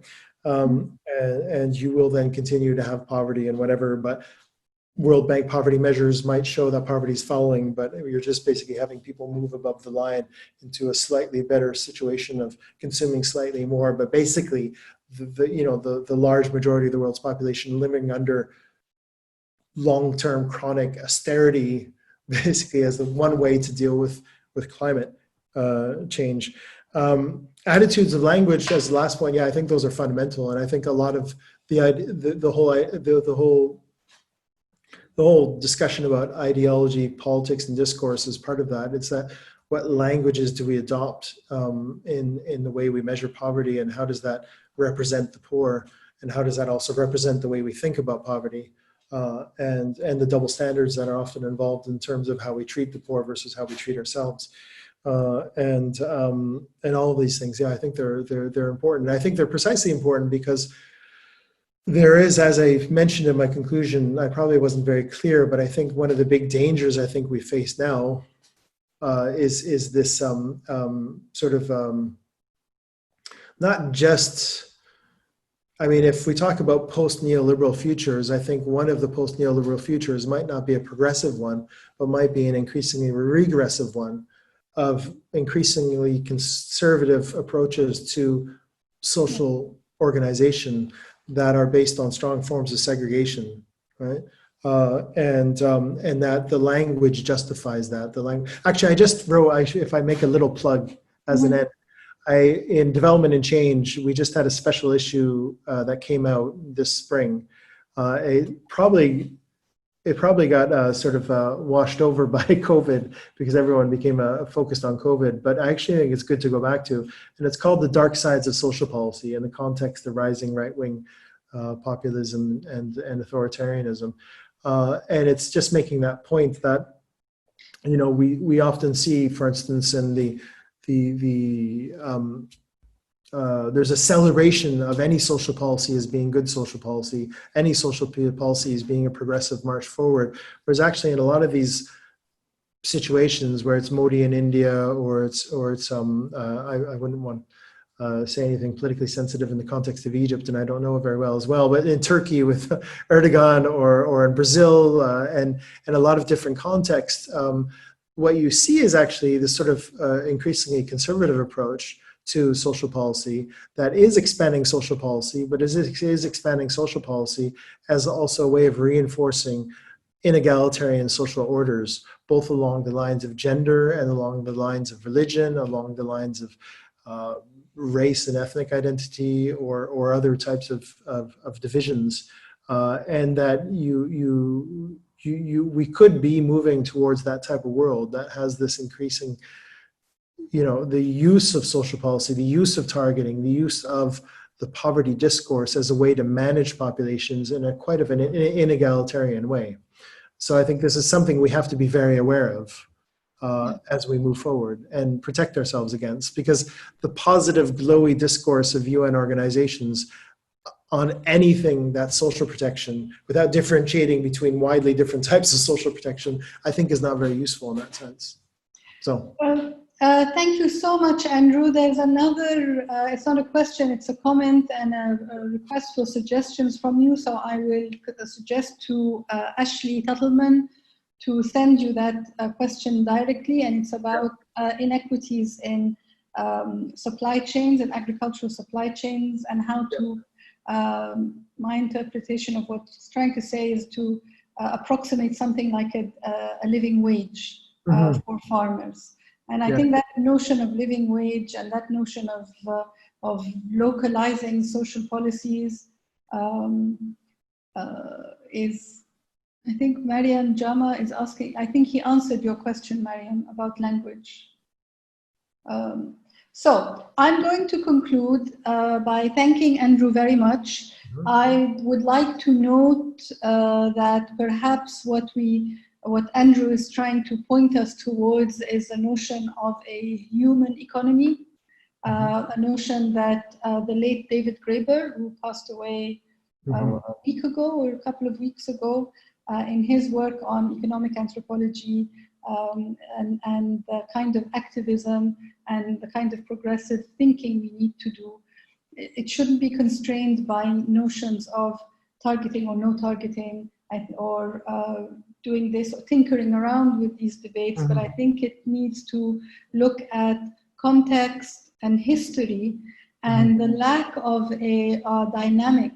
And you will then continue to have poverty and whatever, but World Bank poverty measures might show that poverty is falling, but you're just basically having people move above the line into a slightly better situation of consuming slightly more, but basically the large majority of the world's population living under long-term chronic austerity basically as the one way to deal with climate change. Attitudes of language as the last point, yeah, I think those are fundamental, and I think a lot of the whole discussion about ideology, politics, and discourse is part of that. It's that what languages do we adopt in the way we measure poverty, and how does that represent the poor, and how does that also represent the way we think about poverty, and the double standards that are often involved in terms of how we treat the poor versus how we treat ourselves. And all of these things, yeah, I think they're important. And I think they're precisely important because there is, as I mentioned in my conclusion, I probably wasn't very clear, but I think one of the big dangers I think we face now is this not just, I mean, if we talk about post-neoliberal futures, I think one of the post-neoliberal futures might not be a progressive one, but might be an increasingly regressive one, of increasingly conservative approaches to social organization that are based on strong forms of segregation, right? And that the language justifies that. Actually, I just wrote, if I make a little plug as an end, in Development and Change, we just had a special issue that came out this spring. It probably got sort of washed over by COVID because everyone became focused on COVID, but I actually think it's good to go back to, and it's called The Dark Sides of Social Policy in the context of rising right-wing populism and authoritarianism. And it's just making that point that, we often see, for instance, in there's a celebration of any social policy as being good social policy, any social policy as being a progressive march forward, whereas actually in a lot of these situations where it's Modi in India or it's I wouldn't want say anything politically sensitive in the context of Egypt, and I don't know it very well as well, but in Turkey with Erdogan or in Brazil and a lot of different contexts, what you see is actually this sort of increasingly conservative approach to social policy that is expanding social policy, but is expanding social policy as also a way of reinforcing inegalitarian social orders, both along the lines of gender and along the lines of religion, along the lines of race and ethnic identity or other types of divisions, and that we could be moving towards that type of world that has this increasing, the use of social policy, the use of targeting, the use of the poverty discourse as a way to manage populations in a quite of an inegalitarian way. So I think this is something we have to be very aware of as we move forward and protect ourselves against, because the positive glowy discourse of UN organizations on anything that's social protection without differentiating between widely different types of social protection, I think is not very useful in that sense. So. Thank you so much, Andrew. There's another, it's not a question, it's a comment and a request for suggestions from you. So I will suggest to Ashley Tuttleman to send you that question directly, and it's about inequities in supply chains and agricultural supply chains, and how to, my interpretation of what it's trying to say is to approximate something like a living wage for farmers. And I think that notion of living wage and that notion of localizing social policies is, I think Mariam Jama is asking, I think he answered your question, Mariam, about language. So I'm going to conclude by thanking Andrew very much. I would like to note that perhaps what Andrew is trying to point us towards is a notion of a human economy, a notion that the late David Graeber, who passed away a week ago or a couple of weeks ago, in his work on economic anthropology and the kind of activism and the kind of progressive thinking we need to do, it shouldn't be constrained by notions of targeting or no targeting, or doing this or tinkering around with these debates, but I think it needs to look at context and history and the lack of a dynamic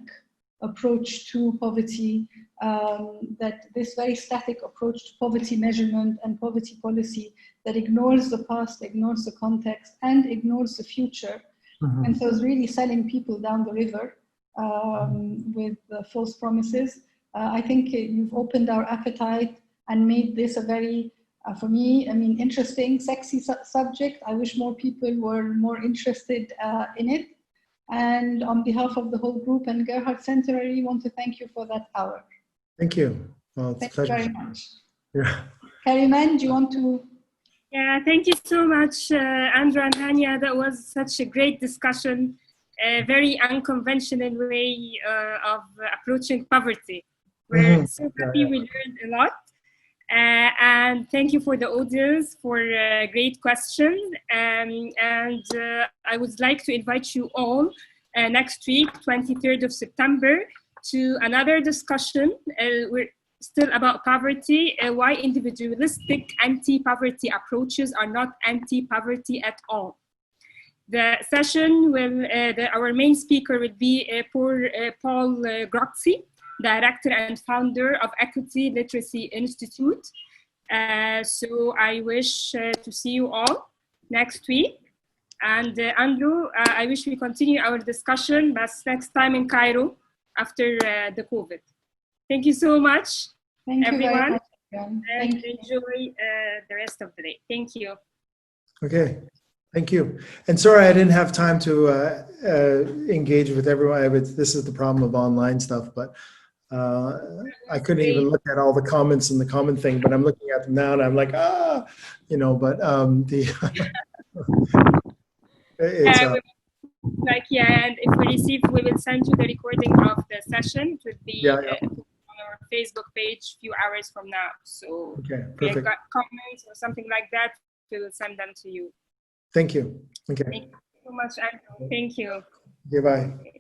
approach to poverty, that this very static approach to poverty measurement and poverty policy that ignores the past, ignores the context, and ignores the future, and so is really selling people down the river with false promises. I think you've opened our appetite and made this a very, for me, interesting, sexy subject. I wish more people were more interested in it. And on behalf of the whole group and Gerhard Center, I really want to thank you for that hour. Thank you. Well, it's thank a pleasure. you very much. Yeah. Kariman, do you want to? Yeah, thank you so much, Andrew and Hania. That was such a great discussion, a very unconventional way of approaching poverty. We're so happy we learned a lot. And thank you for the audience for great questions. And I would like to invite you all next week, 23rd of September, to another discussion. We're still about poverty, why individualistic anti-poverty approaches are not anti-poverty at all. The session will, our main speaker will be Paul Grozzi, Director and Founder of Equity Literacy Institute. So I wish to see you all next week. And Andrew, I wish we continue our discussion, but next time in Cairo after the COVID. Thank you so much, everyone. And enjoy the rest of the day. Thank you. Okay. Thank you. And sorry, I didn't have time to engage with everyone. This is the problem of online stuff, but I couldn't even look at all the comments in the comment thing, but I'm looking at them now and I'm like, but it's, and if we receive, we will send you the recording of the session. It will be on our Facebook page a few hours from now. So okay, if you perfect. got comments or something like that, we will send them to you. Thank you. Okay. Thank you so much. much, Andrew. Thank you. Goodbye.